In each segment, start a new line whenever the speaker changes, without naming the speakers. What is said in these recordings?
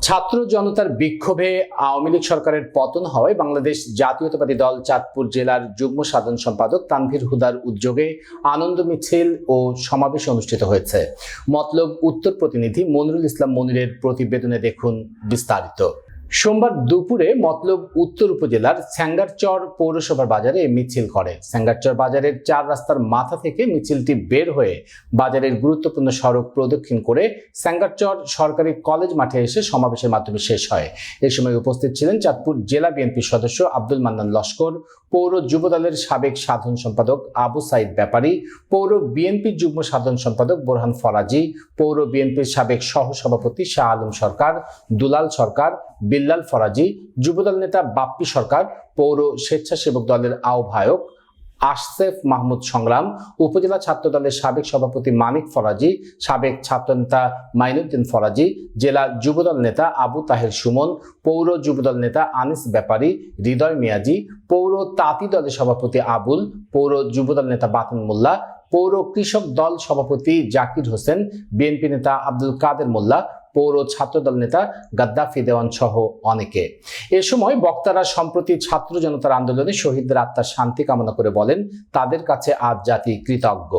ছাত্র জনতার বিক্ষোভে আওয়ামী লীগ সরকারের পতন হওয়ায় বাংলাদেশ জাতীয়তাবাদী দল চাঁদপুর জেলার যুগ্ম সাধারণ সম্পাদক তানভীর হুদার উদ্যোগে আনন্দ মিছিল ও সমাবেশ অনুষ্ঠিত হয়েছে। মতলব উত্তর প্রতিনিধি মনিরুল ইসলাম মনিরের প্রতিবেদনে দেখুন বিস্তারিত। সোমবার দুপুরে মতলব উত্তর উপজেলার স্যাঙ্গারচর পৌরসভার বাজারে মিছিল করে। স্যাঙ্গারচর বাজারের 4 রাস্তার মাথা থেকে মিছিলটি বের হয়ে বাজারের গুরুত্বপূর্ণ সড়ক প্রদক্ষিণ করে স্যাঙ্গারচর সরকারি কলেজ মাঠে এসে সমাবেশের মাধ্যমে শেষ হয়। এ সময় উপস্থিত ছিলেন চাঁদপুর জেলা বিএনপির সদস্য আব্দুল মান্নান লস্কর, পৌর যুবদলের সাবেক সাধারণ সম্পাদক আবু সাইদ ব্যাপারী, পৌর বিএনপির যুগ্ম সাধারণ সম্পাদক বোরহান ফরাজি, পৌর বিএনপির সাবেক সহসভাপতি শাহ আলম সরকার, দুলাল সরকার, বিল্লাল ফরাজি, যুবদল নেতা বাপ্পি সরকার, পৌর স্বেচ্ছাসেবক দলের আহ্বায়ক আশসেফ মাহমুদ সংগ্রাম, উপজেলা ছাত্র দলের সাবেক সভাপতি মানিক ফরাজি, সাবেক ছাত্রনেতা মাইনুদ্দিন ফরাজি, জেলা যুবদল নেতা আবু তাহের সুমন, পৌর যুবদল নেতা আনিস ব্যাপারী, হৃদয় মিয়াজি, পৌর তাঁতি দলের সভাপতি আবুল, পৌর যুবদল নেতা বাতন মোল্লা, পৌর কৃষক দল সভাপতি জাকির হোসেন, বিএনপি নেতা আব্দুল কাদের মোল্লা, পৌর ছাত্রদল নেতা গাদ্দাফি দেওয়ান সহ অনেকে। এ সময় বক্তারা সম্প্রতি ছাত্র জনতার আন্দোলনে শহীদদের আত্মার শান্তি কামনা করে বলেন, তাদের কাছে আজ জাতি কৃতজ্ঞ।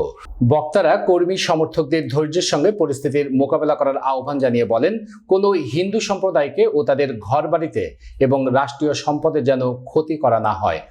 বক্তারা কর্মী সমর্থকদের ধৈর্যের সঙ্গে পরিস্থিতির মোকাবেলা করার আহ্বান জানিয়ে বলেন, কোনো হিন্দু সম্প্রদায়কে ও তাদের ঘরবাড়িতে এবং রাষ্ট্রীয় সম্পদের যেন ক্ষতি করা না হয়।